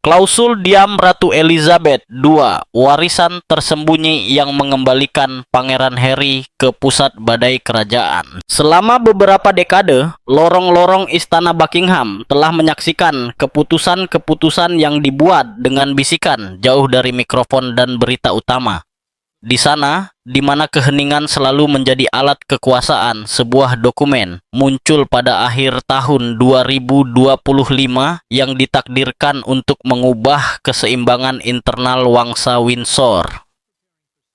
Klausul diam Ratu Elizabeth II, warisan tersembunyi yang mengembalikan Pangeran Harry ke pusat badai kerajaan. Selama beberapa dekade, lorong-lorong Istana Buckingham telah menyaksikan keputusan-keputusan yang dibuat dengan bisikan jauh dari mikrofon dan berita utama. Di sana, di mana keheningan selalu menjadi alat kekuasaan, sebuah dokumen muncul pada akhir tahun 2025 yang ditakdirkan untuk mengubah keseimbangan internal Wangsa Windsor.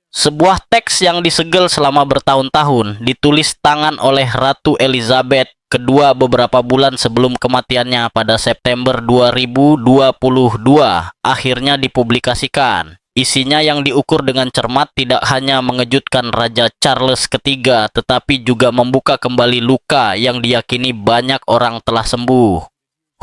Sebuah teks yang disegel selama bertahun-tahun ditulis tangan oleh Ratu Elizabeth II beberapa bulan sebelum kematiannya pada September 2022 akhirnya dipublikasikan. Isinya yang diukur dengan cermat tidak hanya mengejutkan Raja Charles III, tetapi juga membuka kembali luka yang diyakini banyak orang telah sembuh.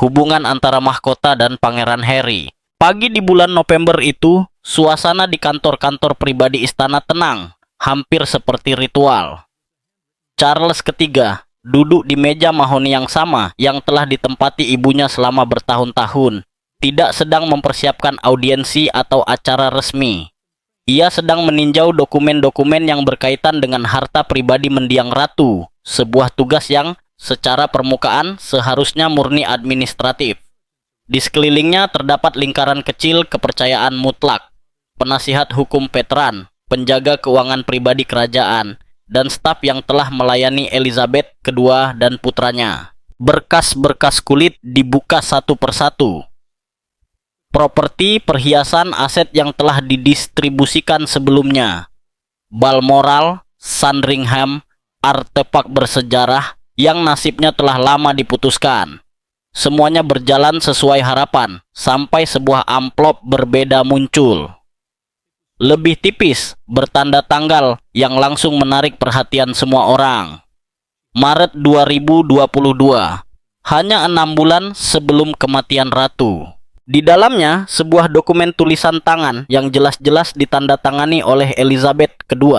Hubungan antara mahkota dan Pangeran Harry. Pagi di bulan November itu, suasana di kantor-kantor pribadi istana tenang, hampir seperti ritual. Charles III duduk di meja mahoni yang sama yang telah ditempati ibunya selama bertahun-tahun. Tidak sedang mempersiapkan audiensi atau acara resmi. Ia sedang meninjau dokumen-dokumen yang berkaitan dengan harta pribadi mendiang ratu, sebuah tugas yang secara permukaan seharusnya murni administratif. Di sekelilingnya terdapat lingkaran kecil kepercayaan mutlak, penasihat hukum veteran, penjaga keuangan pribadi kerajaan, dan staf yang telah melayani Elizabeth II dan putranya. Berkas-berkas kulit dibuka satu persatu. Properti, perhiasan, aset yang telah didistribusikan sebelumnya. Balmoral, Sandringham, artefak bersejarah yang nasibnya telah lama diputuskan. Semuanya berjalan sesuai harapan, sampai sebuah amplop berbeda muncul. Lebih tipis, bertanda tanggal yang langsung menarik perhatian semua orang. Maret 2022, hanya 6 bulan sebelum kematian Ratu. Di dalamnya, sebuah dokumen tulisan tangan yang jelas-jelas ditandatangani oleh Elizabeth II.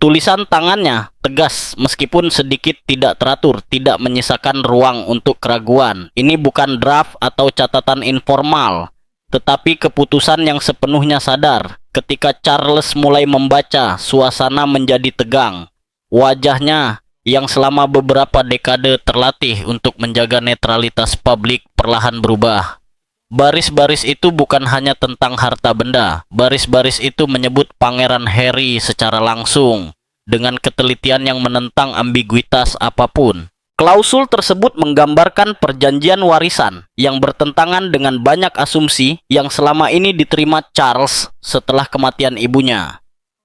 Tulisan tangannya tegas meskipun sedikit tidak teratur, tidak menyisakan ruang untuk keraguan. Ini bukan draft atau catatan informal, tetapi keputusan yang sepenuhnya sadar. Ketika Charles mulai membaca, suasana menjadi tegang. Wajahnya yang selama beberapa dekade terlatih untuk menjaga netralitas publik perlahan berubah. Baris-baris itu bukan hanya tentang harta benda. Baris-baris itu menyebut Pangeran Harry secara langsung, dengan ketelitian yang menentang ambiguitas apapun. Klausul tersebut menggambarkan perjanjian warisan yang bertentangan dengan banyak asumsi yang selama ini diterima Charles setelah kematian ibunya.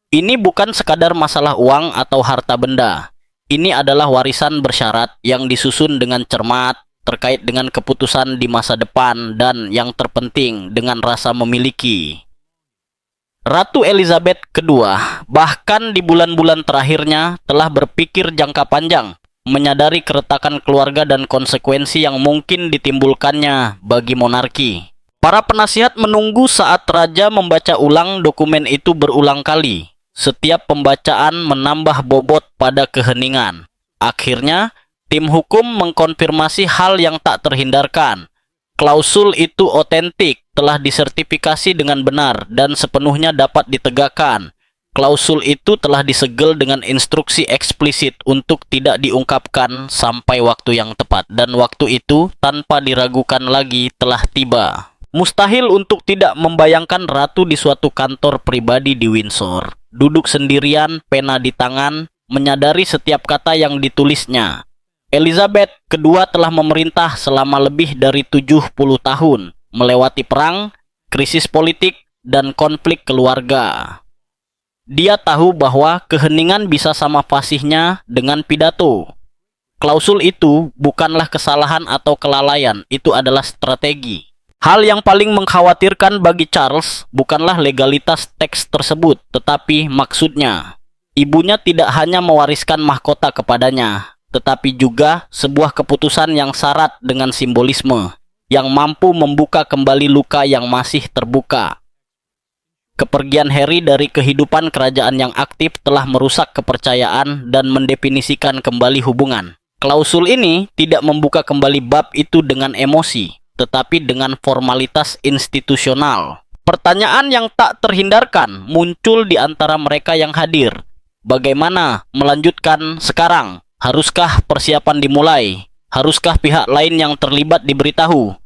Ini bukan sekadar masalah uang atau harta benda. Ini adalah warisan bersyarat yang disusun dengan cermat, terkait dengan keputusan di masa depan, dan yang terpenting dengan rasa memiliki. Ratu Elizabeth II bahkan di bulan-bulan terakhirnya telah berpikir jangka panjang, menyadari keretakan keluarga dan konsekuensi yang mungkin ditimbulkannya bagi monarki. Para penasihat menunggu saat raja membaca ulang dokumen itu berulang kali. Setiap pembacaan menambah bobot pada keheningan. Akhirnya, tim hukum mengkonfirmasi hal yang tak terhindarkan. Klausul itu otentik, telah disertifikasi dengan benar, dan sepenuhnya dapat ditegakkan. Klausul itu telah disegel dengan instruksi eksplisit untuk tidak diungkapkan sampai waktu yang tepat. Dan waktu itu, tanpa diragukan lagi, telah tiba. Mustahil untuk tidak membayangkan ratu di suatu kantor pribadi di Windsor. Duduk sendirian, pena di tangan, menyadari setiap kata yang ditulisnya. Elizabeth II telah memerintah selama lebih dari 70 tahun, melewati perang, krisis politik, dan konflik keluarga. Dia tahu bahwa keheningan bisa sama fasihnya dengan pidato. Klausul itu bukanlah kesalahan atau kelalaian, itu adalah strategi. Hal yang paling mengkhawatirkan bagi Charles bukanlah legalitas teks tersebut, tetapi maksudnya. Ibunya tidak hanya mewariskan mahkota kepadanya, tetapi juga sebuah keputusan yang syarat dengan simbolisme, yang mampu membuka kembali luka yang masih terbuka. Kepergian Harry dari kehidupan kerajaan yang aktif telah merusak kepercayaan dan mendefinisikan kembali hubungan. Klausul ini tidak membuka kembali bab itu dengan emosi. tetapi dengan formalitas institusional. Pertanyaan yang tak terhindarkan muncul di antara mereka yang hadir. Bagaimana melanjutkan sekarang? Haruskah persiapan dimulai? Haruskah pihak lain yang terlibat diberitahu?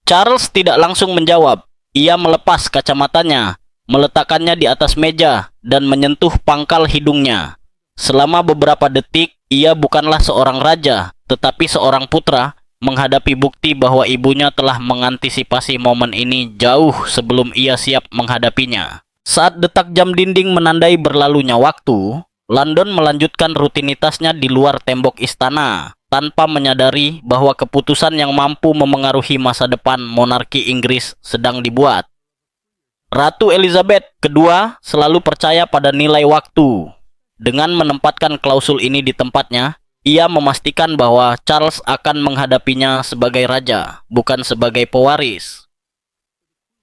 Charles tidak langsung menjawab. Ia melepas kacamatanya, meletakkannya di atas meja, dan menyentuh pangkal hidungnya. Selama beberapa detik, ia bukanlah seorang raja, tetapi seorang putra, menghadapi bukti bahwa ibunya telah mengantisipasi momen ini jauh sebelum ia siap menghadapinya. Saat detak jam dinding menandai berlalunya waktu, London melanjutkan rutinitasnya di luar tembok istana, tanpa menyadari bahwa keputusan yang mampu memengaruhi masa depan monarki Inggris sedang dibuat. Ratu Elizabeth II selalu percaya pada nilai waktu. Dengan menempatkan klausul ini di tempatnya, ia memastikan bahwa Charles akan menghadapinya sebagai raja, bukan sebagai pewaris.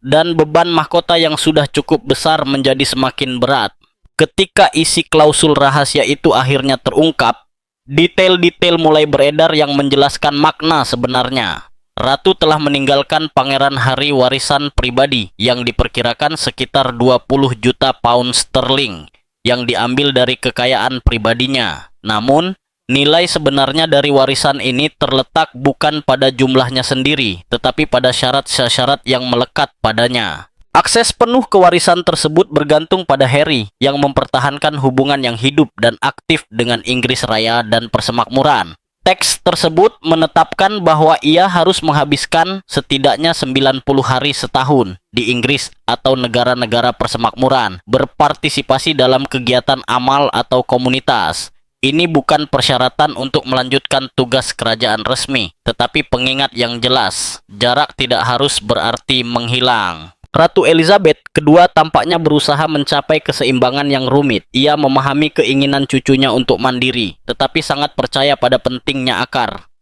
Dan beban mahkota yang sudah cukup besar menjadi semakin berat. Ketika isi klausul rahasia itu akhirnya terungkap, detail-detail mulai beredar yang menjelaskan makna sebenarnya. Ratu telah meninggalkan Pangeran Harry warisan pribadi yang diperkirakan sekitar 20 juta pound sterling yang diambil dari kekayaan pribadinya. Namun, nilai sebenarnya dari warisan ini terletak bukan pada jumlahnya sendiri, tetapi pada syarat-syarat yang melekat padanya. Akses penuh ke warisan tersebut bergantung pada Harry yang mempertahankan hubungan yang hidup dan aktif dengan Inggris Raya dan Persemakmuran. Teks tersebut menetapkan bahwa ia harus menghabiskan setidaknya 90 hari setahun di Inggris atau negara-negara persemakmuran, berpartisipasi dalam kegiatan amal atau komunitas. Ini bukan persyaratan untuk melanjutkan tugas kerajaan resmi, tetapi pengingat yang jelas. Jarak tidak harus berarti menghilang. Ratu Elizabeth II tampaknya berusaha mencapai keseimbangan yang rumit. Ia memahami keinginan cucunya untuk mandiri, tetapi sangat percaya pada pentingnya akar.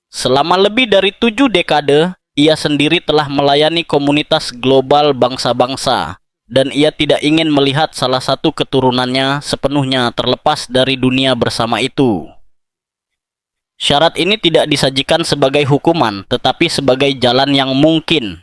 Selama lebih dari 7 dekade, ia sendiri telah melayani komunitas global bangsa-bangsa, dan ia tidak ingin melihat salah satu keturunannya sepenuhnya terlepas dari dunia bersama itu. Syarat ini tidak disajikan sebagai hukuman, tetapi sebagai jalan yang mungkin.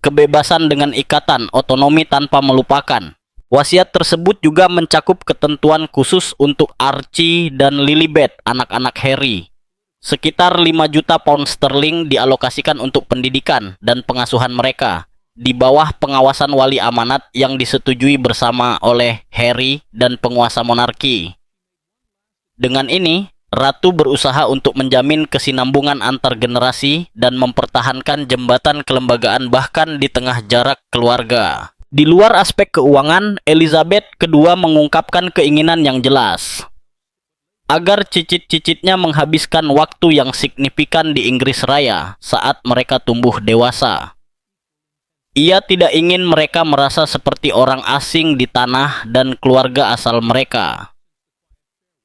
Kebebasan dengan ikatan, otonomi tanpa melupakan. Wasiat tersebut juga mencakup ketentuan khusus untuk Archie dan Lilibet, anak-anak Harry. Sekitar 5 juta pound sterling dialokasikan untuk pendidikan dan pengasuhan mereka, di bawah pengawasan wali amanat yang disetujui bersama oleh Harry dan penguasa monarki. Dengan ini, Ratu berusaha untuk menjamin kesinambungan antar generasi dan mempertahankan jembatan kelembagaan bahkan di tengah jarak keluarga. Di luar aspek keuangan, Elizabeth II mengungkapkan keinginan yang jelas agar cicit-cicitnya menghabiskan waktu yang signifikan di Inggris Raya saat mereka tumbuh dewasa. Ia tidak ingin mereka merasa seperti orang asing di tanah dan keluarga asal mereka.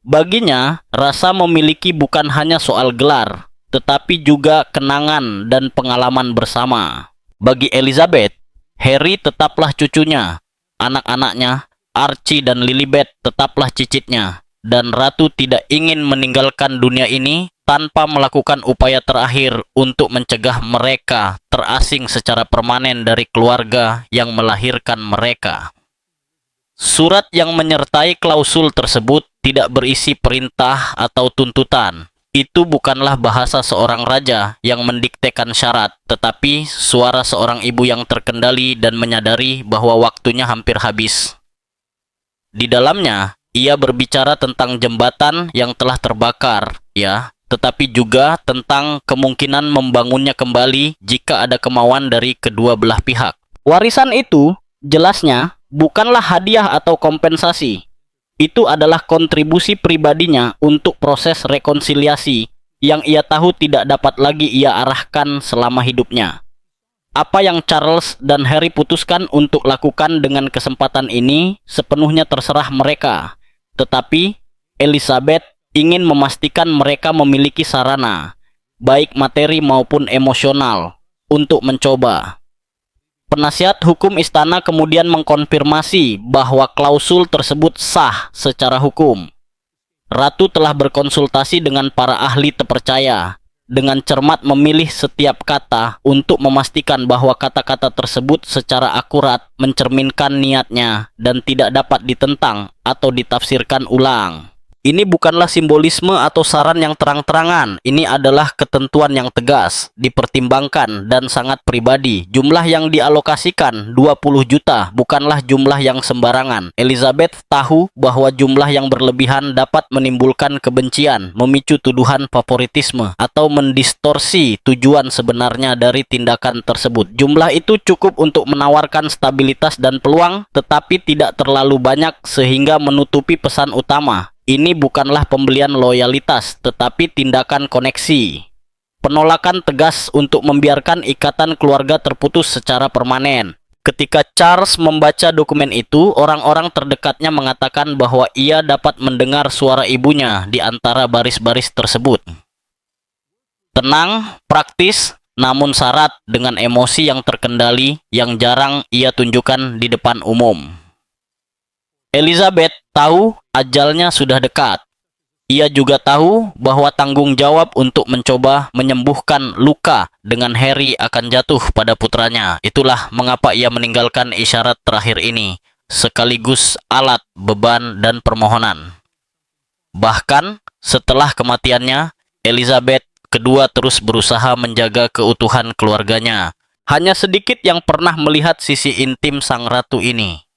Baginya, rasa memiliki bukan hanya soal gelar, tetapi juga kenangan dan pengalaman bersama. Bagi Elizabeth, Harry tetaplah cucunya, anak-anaknya, Archie dan Lilibet tetaplah cicitnya, dan Ratu tidak ingin meninggalkan dunia ini tanpa melakukan upaya terakhir untuk mencegah mereka terasing secara permanen dari keluarga yang melahirkan mereka. Surat yang menyertai klausul tersebut tidak berisi perintah atau tuntutan. Itu bukanlah bahasa seorang raja yang mendiktekan syarat, tetapi suara seorang ibu yang terkendali dan menyadari bahwa waktunya hampir habis. Di dalamnya, ia berbicara tentang jembatan yang telah terbakar, tetapi juga tentang kemungkinan membangunnya kembali jika ada kemauan dari kedua belah pihak. Warisan itu, jelasnya, bukanlah hadiah atau kompensasi. Itu adalah kontribusi pribadinya untuk proses rekonsiliasi yang ia tahu tidak dapat lagi ia arahkan selama hidupnya. Apa yang Charles dan Harry putuskan untuk lakukan dengan kesempatan ini sepenuhnya terserah mereka. Tetapi Elizabeth ingin memastikan mereka memiliki sarana, baik materi maupun emosional, untuk mencoba. Penasihat hukum istana kemudian mengkonfirmasi bahwa klausul tersebut sah secara hukum. Ratu telah berkonsultasi dengan para ahli terpercaya, dengan cermat memilih setiap kata untuk memastikan bahwa kata-kata tersebut secara akurat mencerminkan niatnya dan tidak dapat ditentang atau ditafsirkan ulang. Ini bukanlah simbolisme atau saran yang terang-terangan. Ini adalah ketentuan yang tegas, dipertimbangkan, dan sangat pribadi. Jumlah yang dialokasikan 20 juta bukanlah jumlah yang sembarangan. Elizabeth tahu bahwa jumlah yang berlebihan dapat menimbulkan kebencian, memicu tuduhan favoritisme, atau mendistorsi tujuan sebenarnya dari tindakan tersebut. Jumlah itu cukup untuk menawarkan stabilitas dan peluang, tetapi tidak terlalu banyak sehingga menutupi pesan utama. Ini bukanlah pembelian loyalitas, tetapi tindakan koneksi. Penolakan tegas untuk membiarkan ikatan keluarga terputus secara permanen. Ketika Charles membaca dokumen itu, orang-orang terdekatnya mengatakan bahwa ia dapat mendengar suara ibunya di antara baris-baris tersebut. Tenang, praktis, namun syarat dengan emosi yang terkendali yang jarang ia tunjukkan di depan umum. Elizabeth tahu ajalnya sudah dekat. Ia juga tahu bahwa tanggung jawab untuk mencoba menyembuhkan luka dengan Harry akan jatuh pada putranya. Itulah mengapa ia meninggalkan isyarat terakhir ini, sekaligus alat, beban, dan permohonan. Bahkan setelah kematiannya, Elizabeth kedua terus berusaha menjaga keutuhan keluarganya. Hanya sedikit yang pernah melihat sisi intim sang ratu ini.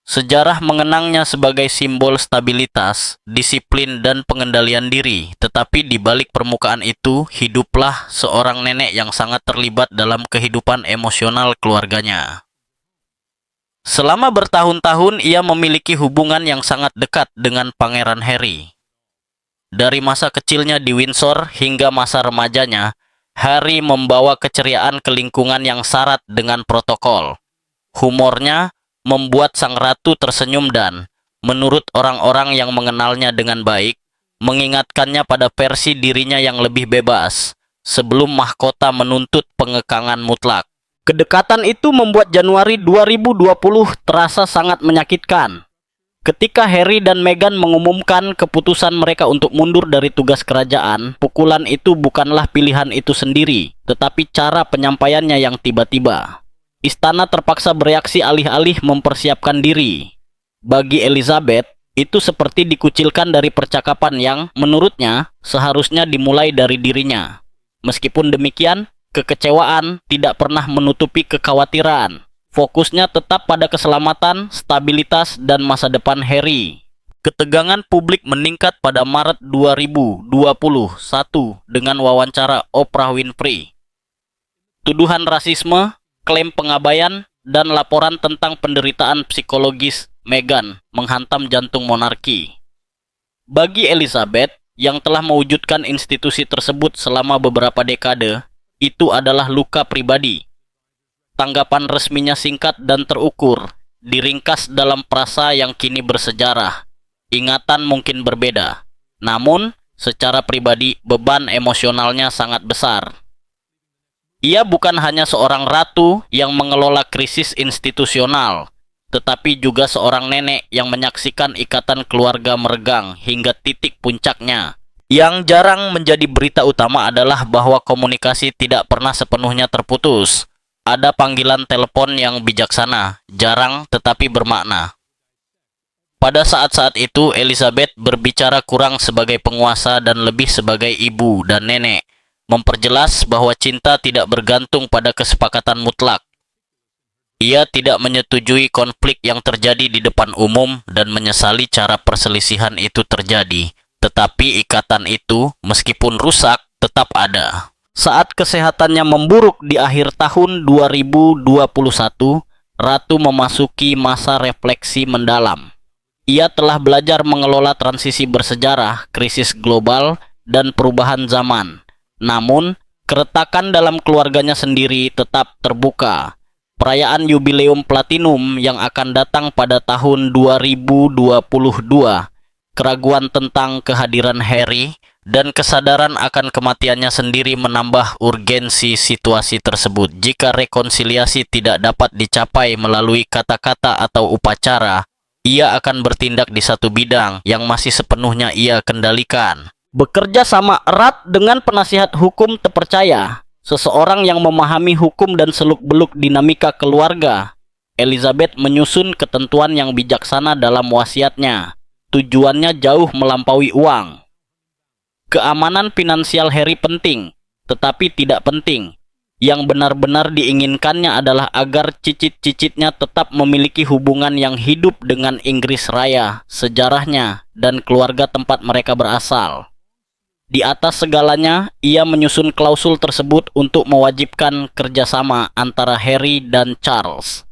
Sejarah mengenangnya sebagai simbol stabilitas, disiplin, dan pengendalian diri. Tetapi di balik permukaan itu, hiduplah seorang nenek yang sangat terlibat dalam kehidupan emosional keluarganya. Selama bertahun-tahun, ia memiliki hubungan yang sangat dekat dengan Pangeran Harry. Dari masa kecilnya di Windsor hingga masa remajanya, Harry membawa keceriaan ke lingkungan yang syarat dengan protokol. Humornya membuat sang ratu tersenyum dan, menurut orang-orang yang mengenalnya dengan baik, mengingatkannya pada versi dirinya yang lebih bebas, sebelum mahkota menuntut pengekangan mutlak. Kedekatan itu membuat Januari 2020 terasa sangat menyakitkan. Ketika Harry dan Meghan mengumumkan keputusan mereka untuk mundur dari tugas kerajaan, pukulan itu bukanlah pilihan itu sendiri, tetapi cara penyampaiannya yang tiba-tiba. Istana terpaksa bereaksi alih-alih mempersiapkan diri. Bagi Elizabeth, itu seperti dikucilkan dari percakapan yang, menurutnya, seharusnya dimulai dari dirinya. Meskipun demikian, kekecewaan tidak pernah menutupi kekhawatiran. Fokusnya tetap pada keselamatan, stabilitas, dan masa depan Harry. Ketegangan publik meningkat pada Maret 2021 dengan wawancara Oprah Winfrey. Tuduhan rasisme, klaim pengabaian, dan laporan tentang penderitaan psikologis Meghan menghantam jantung monarki. Bagi Elizabeth, yang telah mewujudkan institusi tersebut selama beberapa dekade, itu adalah luka pribadi. Tanggapan resminya singkat dan terukur, diringkas dalam frasa yang kini bersejarah. Ingatan mungkin berbeda, namun secara pribadi beban emosionalnya sangat besar. Ia bukan hanya seorang ratu yang mengelola krisis institusional, tetapi juga seorang nenek yang menyaksikan ikatan keluarga meregang hingga titik puncaknya. Yang jarang menjadi berita utama adalah bahwa komunikasi tidak pernah sepenuhnya terputus. Ada panggilan telepon yang bijaksana, jarang tetapi bermakna. Pada saat-saat itu, Elizabeth berbicara kurang sebagai penguasa dan lebih sebagai ibu dan nenek, memperjelas bahwa cinta tidak bergantung pada kesepakatan mutlak. Ia tidak menyetujui konflik yang terjadi di depan umum dan menyesali cara perselisihan itu terjadi. Tetapi ikatan itu, meskipun rusak, tetap ada. Saat kesehatannya memburuk di akhir tahun 2021, Ratu memasuki masa refleksi mendalam. Ia telah belajar mengelola transisi bersejarah, krisis global, dan perubahan zaman. Namun, keretakan dalam keluarganya sendiri tetap terbuka. Perayaan Yubileum Platinum yang akan datang pada tahun 2022, keraguan tentang kehadiran Harry, dan kesadaran akan kematiannya sendiri menambah urgensi situasi tersebut. Jika rekonsiliasi tidak dapat dicapai melalui kata-kata atau upacara, ia akan bertindak di satu bidang yang masih sepenuhnya ia kendalikan, Bekerja sama erat dengan penasihat hukum terpercaya, seseorang yang memahami hukum dan seluk-beluk dinamika keluarga, Elizabeth menyusun ketentuan yang bijaksana dalam wasiatnya. Tujuannya jauh melampaui uang. Keamanan finansial Harry penting, tetapi tidak penting. Yang benar-benar diinginkannya adalah agar cicit-cicitnya tetap memiliki hubungan yang hidup dengan Inggris Raya, sejarahnya, dan keluarga tempat mereka berasal. Di atas segalanya, ia menyusun klausul tersebut untuk mewajibkan kerjasama antara Harry dan Charles.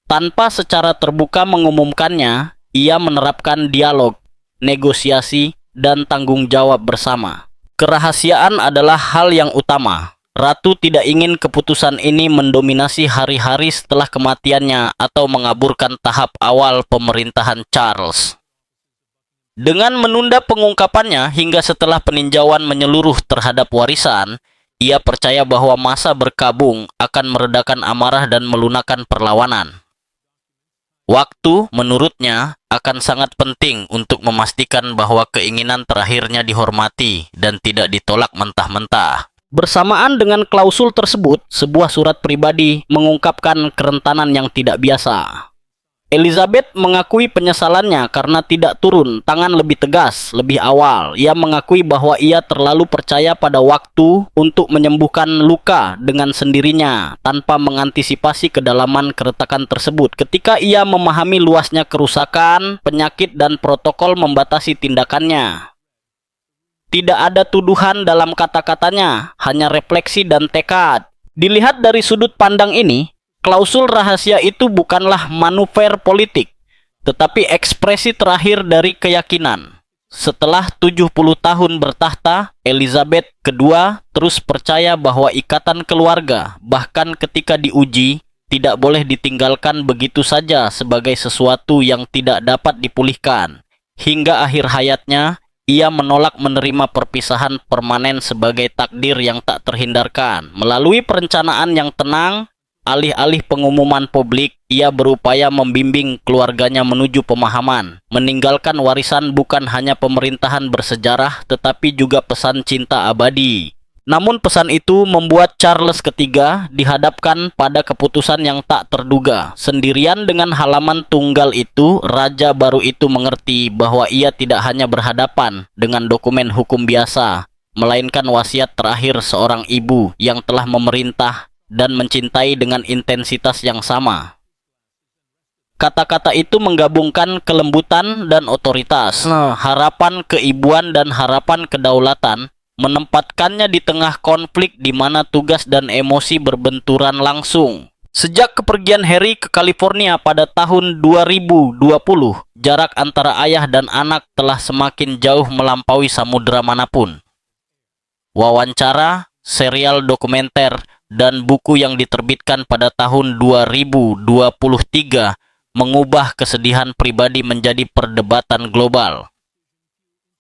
Tanpa secara terbuka mengumumkannya, ia menerapkan dialog, negosiasi, dan tanggung jawab bersama. Kerahasiaan adalah hal yang utama. Ratu tidak ingin keputusan ini mendominasi hari-hari setelah kematiannya atau mengaburkan tahap awal pemerintahan Charles. Dengan menunda pengungkapannya hingga setelah peninjauan menyeluruh terhadap warisan, ia percaya bahwa masa berkabung akan meredakan amarah dan melunakkan perlawanan. Waktu, menurutnya, akan sangat penting untuk memastikan bahwa keinginan terakhirnya dihormati dan tidak ditolak mentah-mentah. Bersamaan dengan klausul tersebut, sebuah surat pribadi mengungkapkan kerentanan yang tidak biasa. Elizabeth mengakui penyesalannya karena tidak turun tangan lebih tegas, lebih awal. Ia mengakui bahwa ia terlalu percaya pada waktu untuk menyembuhkan luka dengan sendirinya tanpa mengantisipasi kedalaman keretakan tersebut. Ketika ia memahami luasnya kerusakan, penyakit, dan protokol membatasi tindakannya. Tidak ada tuduhan dalam kata-katanya, hanya refleksi dan tekad. Dilihat dari sudut pandang ini, klausul rahasia itu bukanlah manuver politik, tetapi ekspresi terakhir dari keyakinan. Setelah 70 tahun bertahta, Elizabeth II terus percaya bahwa ikatan keluarga, bahkan ketika diuji, tidak boleh ditinggalkan begitu saja sebagai sesuatu yang tidak dapat dipulihkan. Hingga akhir hayatnya, ia menolak menerima perpisahan permanen sebagai takdir yang tak terhindarkan. Melalui perencanaan yang tenang, alih-alih pengumuman publik, ia berupaya membimbing keluarganya menuju pemahaman, meninggalkan warisan bukan hanya pemerintahan bersejarah, tetapi juga pesan cinta abadi. Namun pesan itu membuat Charles III dihadapkan pada keputusan yang tak terduga. Sendirian dengan halaman tunggal itu, raja baru itu mengerti bahwa ia tidak hanya berhadapan dengan dokumen hukum biasa, melainkan wasiat terakhir seorang ibu yang telah memerintah dan mencintai dengan intensitas yang sama. Kata-kata itu menggabungkan kelembutan dan otoritas, harapan keibuan dan harapan kedaulatan, menempatkannya di tengah konflik di mana tugas dan emosi berbenturan langsung. Sejak kepergian Harry ke California pada tahun 2020, jarak antara ayah dan anak telah semakin jauh melampaui samudera manapun. Wawancara, serial dokumenter, dan buku yang diterbitkan pada tahun 2023 mengubah kesedihan pribadi menjadi perdebatan global.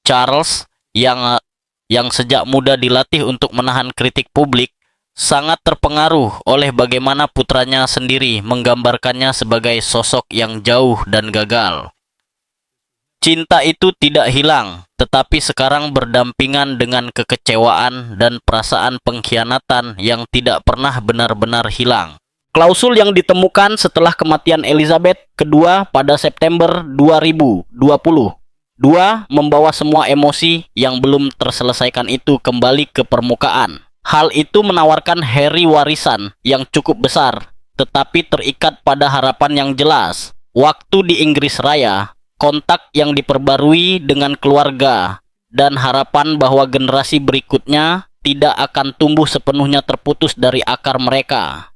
Charles, yang sejak muda dilatih untuk menahan kritik publik, sangat terpengaruh oleh bagaimana putranya sendiri menggambarkannya sebagai sosok yang jauh dan gagal. Cinta itu tidak hilang, tetapi sekarang berdampingan dengan kekecewaan dan perasaan pengkhianatan yang tidak pernah benar-benar hilang. Klausul yang ditemukan setelah kematian Elizabeth II pada September 2020. Dua, membawa semua emosi yang belum terselesaikan itu kembali ke permukaan. Hal itu menawarkan Harry warisan yang cukup besar, tetapi terikat pada harapan yang jelas. Waktu di Inggris Raya, kontak yang diperbarui dengan keluarga, dan harapan bahwa generasi berikutnya tidak akan tumbuh sepenuhnya terputus dari akar mereka.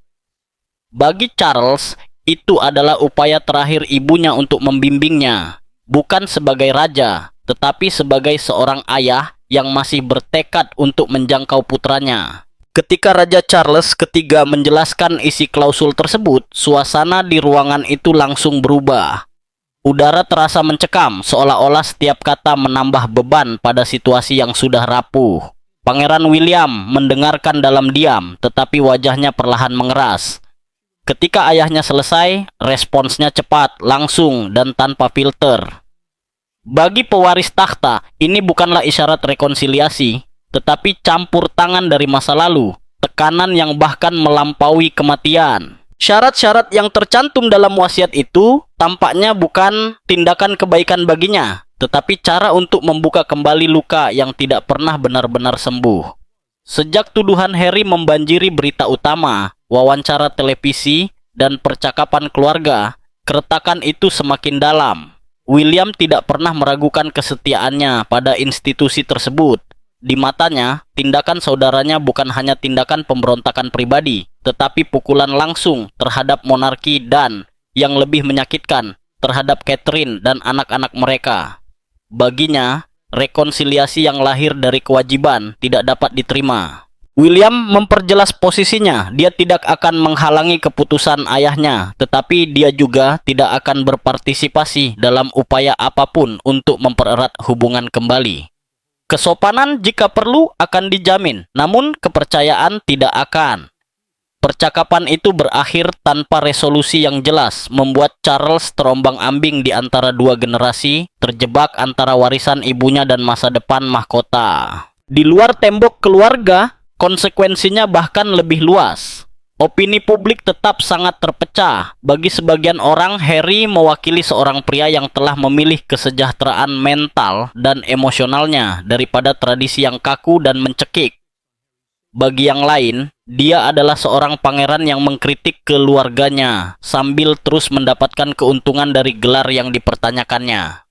Bagi Charles, itu adalah upaya terakhir ibunya untuk membimbingnya. Bukan sebagai raja, tetapi sebagai seorang ayah yang masih bertekad untuk menjangkau putranya. Ketika Raja Charles III menjelaskan isi klausul tersebut, suasana di ruangan itu langsung berubah. Udara terasa mencekam, seolah-olah setiap kata menambah beban pada situasi yang sudah rapuh. Pangeran William mendengarkan dalam diam, tetapi wajahnya perlahan mengeras. Ketika ayahnya selesai, responsnya cepat, langsung, dan tanpa filter. Bagi pewaris takhta, ini bukanlah isyarat rekonsiliasi, tetapi campur tangan dari masa lalu, tekanan yang bahkan melampaui kematian. Syarat-syarat yang tercantum dalam wasiat itu tampaknya bukan tindakan kebaikan baginya, tetapi cara untuk membuka kembali luka yang tidak pernah benar-benar sembuh. Sejak tuduhan Harry membanjiri berita utama, wawancara televisi, dan percakapan keluarga, keretakan itu semakin dalam. William tidak pernah meragukan kesetiaannya pada institusi tersebut. Di matanya, tindakan saudaranya bukan hanya tindakan pemberontakan pribadi, tetapi pukulan langsung terhadap monarki dan, yang lebih menyakitkan, terhadap Catherine dan anak-anak mereka. Baginya, rekonsiliasi yang lahir dari kewajiban tidak dapat diterima. William memperjelas posisinya, dia tidak akan menghalangi keputusan ayahnya, tetapi dia juga tidak akan berpartisipasi dalam upaya apapun untuk mempererat hubungan kembali. Kesopanan jika perlu akan dijamin, namun kepercayaan tidak akan. Percakapan itu berakhir tanpa resolusi yang jelas, membuat Charles terombang-ambing di antara dua generasi, terjebak antara warisan ibunya dan masa depan mahkota. Di luar tembok keluarga, konsekuensinya bahkan lebih luas. Opini publik tetap sangat terpecah. Bagi sebagian orang, Harry mewakili seorang pria yang telah memilih kesejahteraan mental dan emosionalnya daripada tradisi yang kaku dan mencekik. Bagi yang lain, dia adalah seorang pangeran yang mengkritik keluarganya sambil terus mendapatkan keuntungan dari gelar yang dipertanyakannya.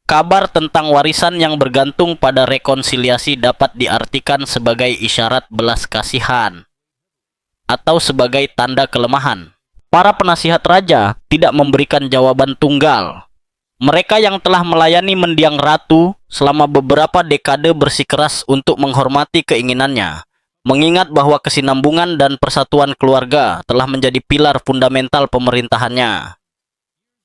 Kabar tentang warisan yang bergantung pada rekonsiliasi dapat diartikan sebagai isyarat belas kasihan atau sebagai tanda kelemahan. Para penasihat raja tidak memberikan jawaban tunggal. Mereka yang telah melayani mendiang ratu selama beberapa dekade bersikeras untuk menghormati keinginannya, mengingat bahwa kesinambungan dan persatuan keluarga telah menjadi pilar fundamental pemerintahannya.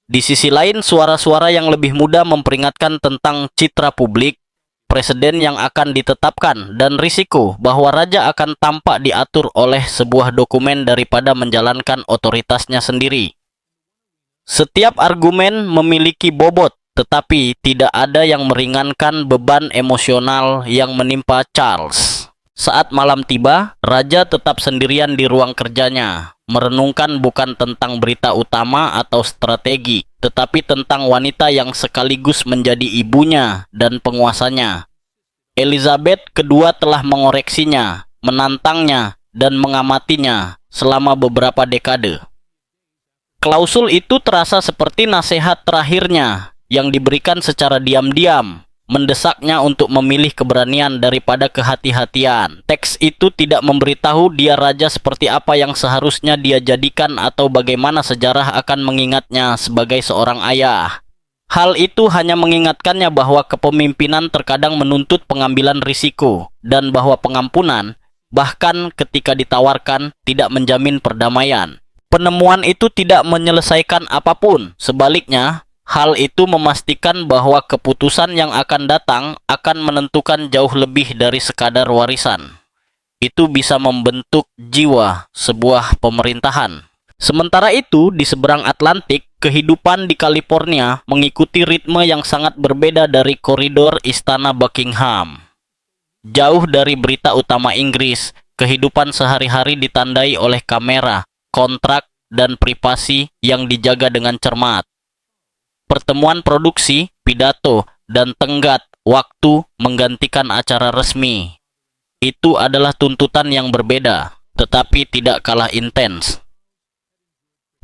Di sisi lain, suara-suara yang lebih muda memperingatkan tentang citra publik, presiden yang akan ditetapkan, dan risiko bahwa raja akan tampak diatur oleh sebuah dokumen daripada menjalankan otoritasnya sendiri. Setiap argumen memiliki bobot, tetapi tidak ada yang meringankan beban emosional yang menimpa Charles. Saat malam tiba, raja tetap sendirian di ruang kerjanya, merenungkan bukan tentang berita utama atau strategi, tetapi tentang wanita yang sekaligus menjadi ibunya dan penguasanya. Elizabeth II telah mengoreksinya, menantangnya, dan mengamatinya selama beberapa dekade. Klausul itu terasa seperti nasihat terakhirnya yang diberikan secara diam-diam, mendesaknya untuk memilih keberanian daripada kehati-hatian. Teks itu tidak memberitahu dia raja seperti apa yang seharusnya dia jadikan atau bagaimana sejarah akan mengingatnya sebagai seorang ayah. Hal itu hanya mengingatkannya bahwa kepemimpinan terkadang menuntut pengambilan risiko, dan bahwa pengampunan, bahkan ketika ditawarkan, tidak menjamin perdamaian. Penemuan itu tidak menyelesaikan apapun, sebaliknya, hal itu memastikan bahwa keputusan yang akan datang akan menentukan jauh lebih dari sekadar warisan. Itu bisa membentuk jiwa sebuah pemerintahan. Sementara itu, di seberang Atlantik, kehidupan di California mengikuti ritme yang sangat berbeda dari koridor Istana Buckingham. Jauh dari berita utama Inggris, kehidupan sehari-hari ditandai oleh kamera, kontrak, dan privasi yang dijaga dengan cermat. Pertemuan produksi, pidato, dan tenggat waktu menggantikan acara resmi. Itu adalah tuntutan yang berbeda, tetapi tidak kalah intens.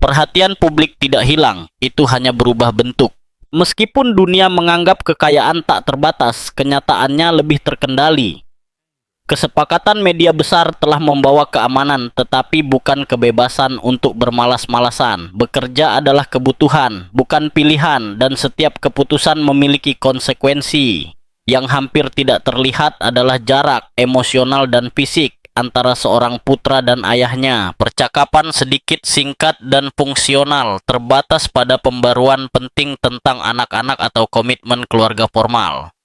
Perhatian publik tidak hilang, itu hanya berubah bentuk. Meskipun dunia menganggap kekayaan tak terbatas, kenyataannya lebih terkendali. Kesepakatan media besar telah membawa keamanan, tetapi bukan kebebasan untuk bermalas-malasan. Bekerja adalah kebutuhan, bukan pilihan, dan setiap keputusan memiliki konsekuensi. Yang hampir tidak terlihat adalah jarak emosional dan fisik antara seorang putra dan ayahnya. Percakapan sedikit, singkat, dan fungsional, terbatas pada pembaruan penting tentang anak-anak atau komitmen keluarga formal.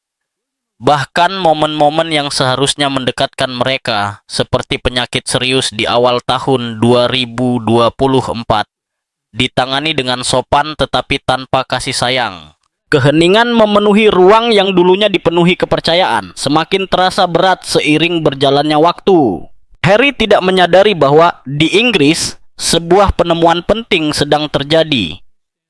Bahkan momen-momen yang seharusnya mendekatkan mereka, seperti penyakit serius di awal tahun 2024, ditangani dengan sopan tetapi tanpa kasih sayang. Keheningan memenuhi ruang yang dulunya dipenuhi kepercayaan, semakin terasa berat seiring berjalannya waktu. Harry tidak menyadari bahwa di Inggris, sebuah penemuan penting sedang terjadi.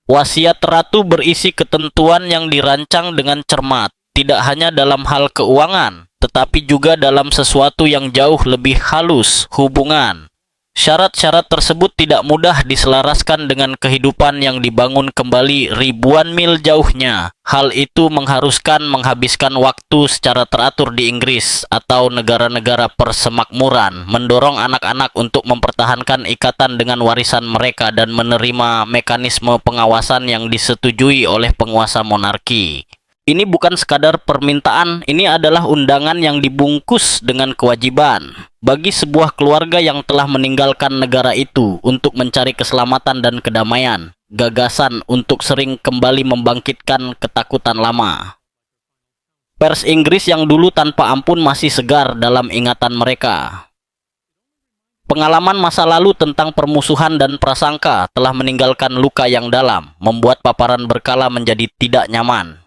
Wasiat ratu berisi ketentuan yang dirancang dengan cermat, tidak hanya dalam hal keuangan, tetapi juga dalam sesuatu yang jauh lebih halus, hubungan. Syarat-syarat tersebut tidak mudah diselaraskan dengan kehidupan yang dibangun kembali ribuan mil jauhnya. Hal itu mengharuskan menghabiskan waktu secara teratur di Inggris atau negara-negara persemakmuran, mendorong anak-anak untuk mempertahankan ikatan dengan warisan mereka dan menerima mekanisme pengawasan yang disetujui oleh penguasa monarki. Ini bukan sekadar permintaan, ini adalah undangan yang dibungkus dengan kewajiban bagi sebuah keluarga yang telah meninggalkan negara itu untuk mencari keselamatan dan kedamaian, gagasan untuk sering kembali membangkitkan ketakutan lama. Pers Inggris yang dulu tanpa ampun masih segar dalam ingatan mereka. Pengalaman masa lalu tentang permusuhan dan prasangka telah meninggalkan luka yang dalam, membuat paparan berkala menjadi tidak nyaman.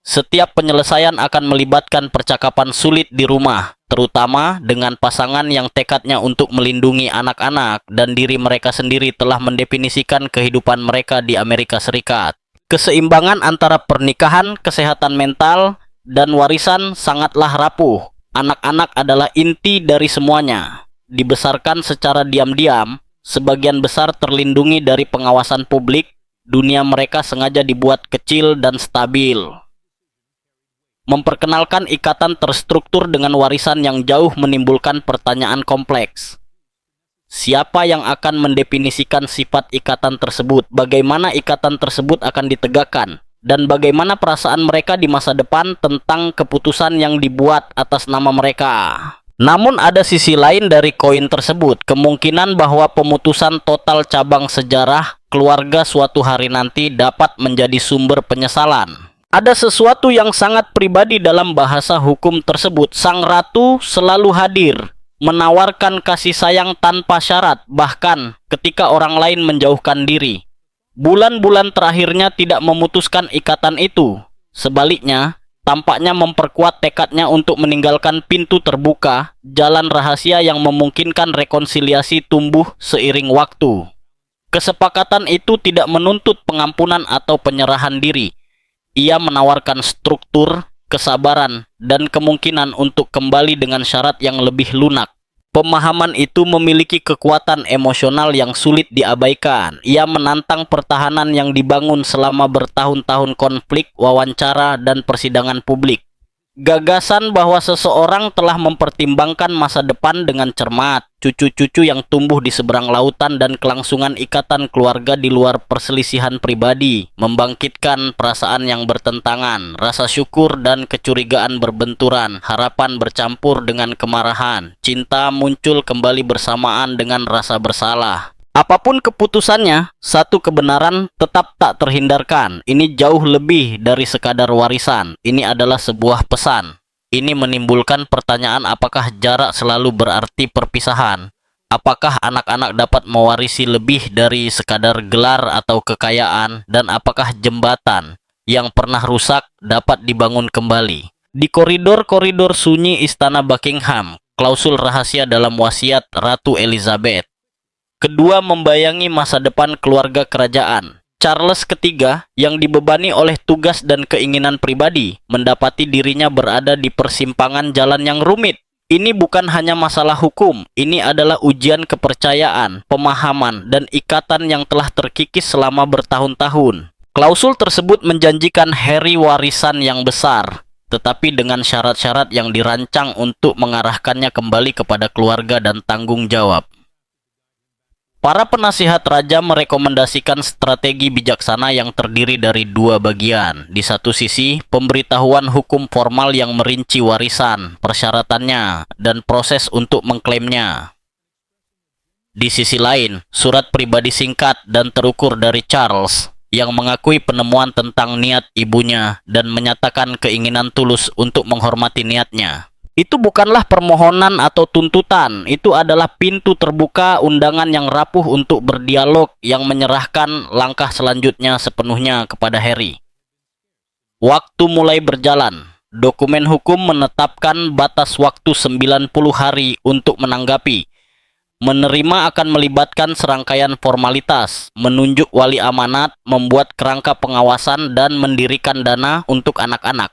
Setiap penyelesaian akan melibatkan percakapan sulit di rumah, terutama dengan pasangan yang tekadnya untuk melindungi anak-anak dan diri mereka sendiri telah mendefinisikan kehidupan mereka di Amerika Serikat. Keseimbangan antara pernikahan, kesehatan mental, dan warisan sangatlah rapuh. Anak-anak adalah inti dari semuanya. Dibesarkan secara diam-diam, sebagian besar terlindungi dari pengawasan publik, dunia mereka sengaja dibuat kecil dan stabil. Memperkenalkan ikatan terstruktur dengan warisan yang jauh menimbulkan pertanyaan kompleks. Siapa yang akan mendefinisikan sifat ikatan tersebut? Bagaimana ikatan tersebut akan ditegakkan? Dan bagaimana perasaan mereka di masa depan tentang keputusan yang dibuat atas nama mereka? Namun ada sisi lain dari koin tersebut, kemungkinan bahwa pemutusan total cabang sejarah keluarga suatu hari nanti dapat menjadi sumber penyesalan. Ada sesuatu yang sangat pribadi dalam bahasa hukum tersebut. Sang ratu selalu hadir, menawarkan kasih sayang tanpa syarat, bahkan ketika orang lain menjauhkan diri. Bulan-bulan terakhirnya tidak memutuskan ikatan itu. Sebaliknya, tampaknya memperkuat tekadnya untuk meninggalkan pintu terbuka, jalan rahasia yang memungkinkan rekonsiliasi tumbuh seiring waktu. Kesepakatan itu tidak menuntut pengampunan atau penyerahan diri. Ia menawarkan struktur, kesabaran, dan kemungkinan untuk kembali dengan syarat yang lebih lunak. Pemahaman itu memiliki kekuatan emosional yang sulit diabaikan. Ia menantang pertahanan yang dibangun selama bertahun-tahun konflik, wawancara, dan persidangan publik. Gagasan bahwa seseorang telah mempertimbangkan masa depan dengan cermat, cucu-cucu yang tumbuh di seberang lautan, dan kelangsungan ikatan keluarga di luar perselisihan pribadi, membangkitkan perasaan yang bertentangan, rasa syukur dan kecurigaan berbenturan, harapan bercampur dengan kemarahan, cinta muncul kembali bersamaan dengan rasa bersalah. Apapun keputusannya, satu kebenaran tetap tak terhindarkan. Ini jauh lebih dari sekadar warisan. Ini adalah sebuah pesan. Ini menimbulkan pertanyaan, apakah jarak selalu berarti perpisahan? Apakah anak-anak dapat mewarisi lebih dari sekadar gelar atau kekayaan? Dan apakah jembatan yang pernah rusak dapat dibangun kembali? Di koridor-koridor sunyi Istana Buckingham, klausul rahasia dalam wasiat Ratu Elizabeth. Kedua membayangi masa depan keluarga kerajaan. Charles III yang dibebani oleh tugas dan keinginan pribadi mendapati dirinya berada di persimpangan jalan yang rumit. Ini bukan hanya masalah hukum, ini adalah ujian kepercayaan, pemahaman, dan ikatan yang telah terkikis selama bertahun-tahun. Klausul tersebut menjanjikan Harry warisan yang besar, tetapi dengan syarat-syarat yang dirancang untuk mengarahkannya kembali kepada keluarga dan tanggung jawab. Para penasihat raja merekomendasikan strategi bijaksana yang terdiri dari dua bagian. Di satu sisi, pemberitahuan hukum formal yang merinci warisan, persyaratannya, dan proses untuk mengklaimnya. Di sisi lain, surat pribadi singkat dan terukur dari Charles yang mengakui penemuan tentang niat ibunya dan menyatakan keinginan tulus untuk menghormati niatnya. Itu bukanlah permohonan atau tuntutan, itu adalah pintu terbuka, undangan yang rapuh untuk berdialog yang menyerahkan langkah selanjutnya sepenuhnya kepada Harry. Waktu mulai berjalan. Dokumen hukum menetapkan batas waktu 90 hari untuk menanggapi. Menerima akan melibatkan serangkaian formalitas, menunjuk wali amanat, membuat kerangka pengawasan, dan mendirikan dana untuk anak-anak.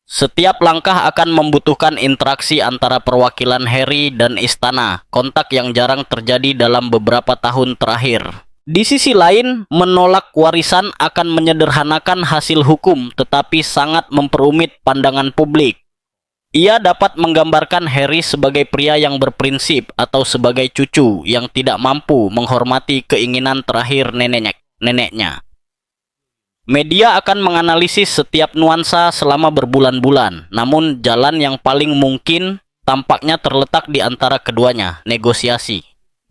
Setiap langkah akan membutuhkan interaksi antara perwakilan Harry dan istana, kontak yang jarang terjadi dalam beberapa tahun terakhir. Di sisi lain, menolak warisan akan menyederhanakan hasil hukum tetapi sangat memperumit pandangan publik. Ia dapat menggambarkan Harry sebagai pria yang berprinsip atau sebagai cucu yang tidak mampu menghormati keinginan terakhir neneknya. Media akan menganalisis setiap nuansa selama berbulan-bulan, namun jalan yang paling mungkin tampaknya terletak di antara keduanya, negosiasi.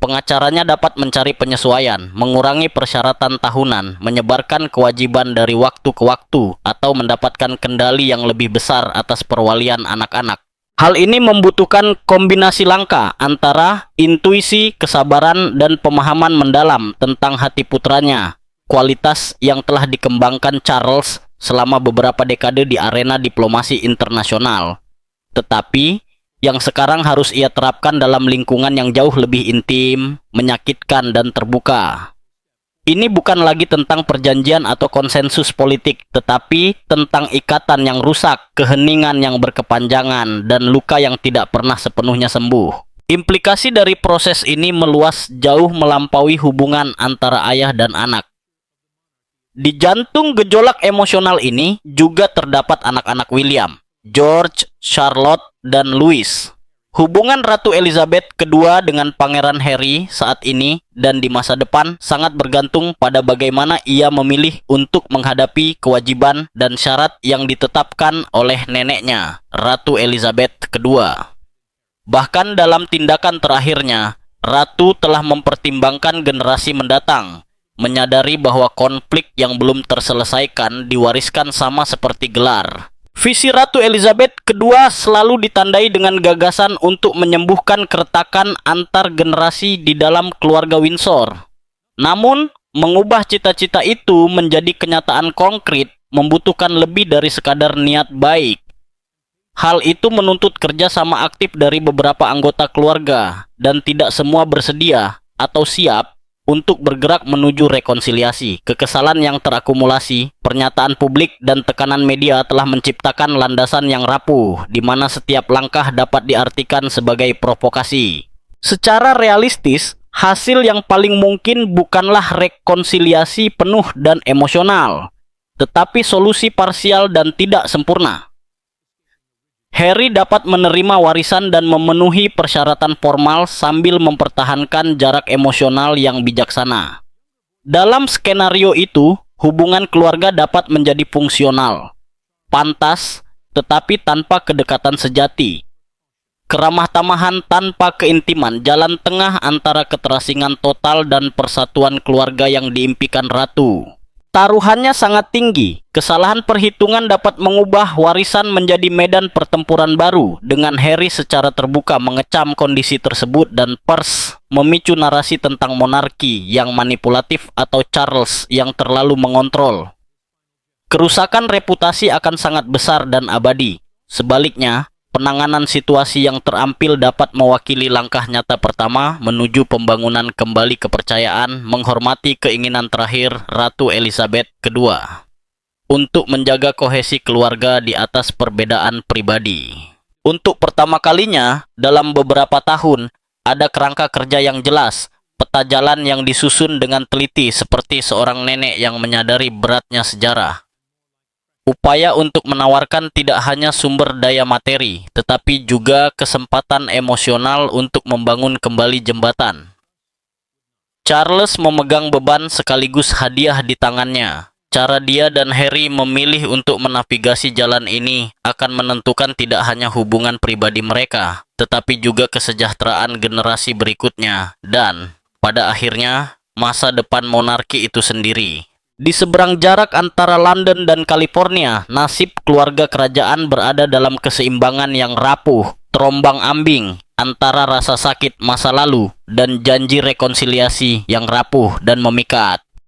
Pengacaranya dapat mencari penyesuaian, mengurangi persyaratan tahunan, menyebarkan kewajiban dari waktu ke waktu, atau mendapatkan kendali yang lebih besar atas perwalian anak-anak. Hal ini membutuhkan kombinasi langkah antara intuisi, kesabaran, dan pemahaman mendalam tentang hati putranya, kualitas yang telah dikembangkan Charles selama beberapa dekade di arena diplomasi internasional. Tetapi yang sekarang harus ia terapkan dalam lingkungan yang jauh lebih intim, menyakitkan, dan terbuka. Ini bukan lagi tentang perjanjian atau konsensus politik, tetapi tentang ikatan yang rusak, keheningan yang berkepanjangan, dan luka yang tidak pernah sepenuhnya sembuh. Implikasi dari proses ini meluas jauh melampaui hubungan antara ayah dan anak. Di jantung gejolak emosional ini juga terdapat anak-anak William, George, Charlotte, dan Louis. Hubungan Ratu Elizabeth II dengan Pangeran Harry saat ini dan di masa depan sangat bergantung pada bagaimana ia memilih untuk menghadapi kewajiban dan syarat yang ditetapkan oleh neneknya, Ratu Elizabeth II. Bahkan dalam tindakan terakhirnya, Ratu telah mempertimbangkan generasi mendatang, menyadari bahwa konflik yang belum terselesaikan diwariskan sama seperti gelar. Visi Ratu Elizabeth II selalu ditandai dengan gagasan untuk menyembuhkan keretakan antar generasi di dalam keluarga Windsor. Namun, mengubah cita-cita itu menjadi kenyataan konkret membutuhkan lebih dari sekadar niat baik. Hal itu menuntut kerjasama aktif dari beberapa anggota keluarga, dan tidak semua bersedia atau siap untuk bergerak menuju rekonsiliasi. Kekesalan yang terakumulasi, pernyataan publik, dan tekanan media telah menciptakan landasan yang rapuh, di mana setiap langkah dapat diartikan sebagai provokasi. Secara realistis, hasil yang paling mungkin bukanlah rekonsiliasi penuh dan emosional, tetapi solusi parsial dan tidak sempurna. Harry dapat menerima warisan dan memenuhi persyaratan formal sambil mempertahankan jarak emosional yang bijaksana. Dalam skenario itu, hubungan keluarga dapat menjadi fungsional, pantas, tetapi tanpa kedekatan sejati. Keramah tamahan tanpa keintiman, jalan tengah antara keterasingan total dan persatuan keluarga yang diimpikan Ratu. Taruhannya sangat tinggi. Kesalahan perhitungan dapat mengubah warisan menjadi medan pertempuran baru, dengan Harry secara terbuka mengecam kondisi tersebut dan Percy memicu narasi tentang monarki yang manipulatif atau Charles yang terlalu mengontrol. Kerusakan reputasi akan sangat besar dan abadi. Sebaliknya, penanganan situasi yang terampil dapat mewakili langkah nyata pertama menuju pembangunan kembali kepercayaan, menghormati keinginan terakhir Ratu Elizabeth II untuk menjaga kohesi keluarga di atas perbedaan pribadi. Untuk pertama kalinya dalam beberapa tahun, ada kerangka kerja yang jelas, peta jalan yang disusun dengan teliti seperti seorang nenek yang menyadari beratnya sejarah. Upaya untuk menawarkan tidak hanya sumber daya materi, tetapi juga kesempatan emosional untuk membangun kembali jembatan. Charles memegang beban sekaligus hadiah di tangannya. Cara dia dan Harry memilih untuk menavigasi jalan ini akan menentukan tidak hanya hubungan pribadi mereka, tetapi juga kesejahteraan generasi berikutnya, dan, pada akhirnya, masa depan monarki itu sendiri. Di seberang jarak antara London dan California, nasib keluarga kerajaan berada dalam keseimbangan yang rapuh, terombang-ambing antara rasa sakit masa lalu dan janji rekonsiliasi yang rapuh dan memikat.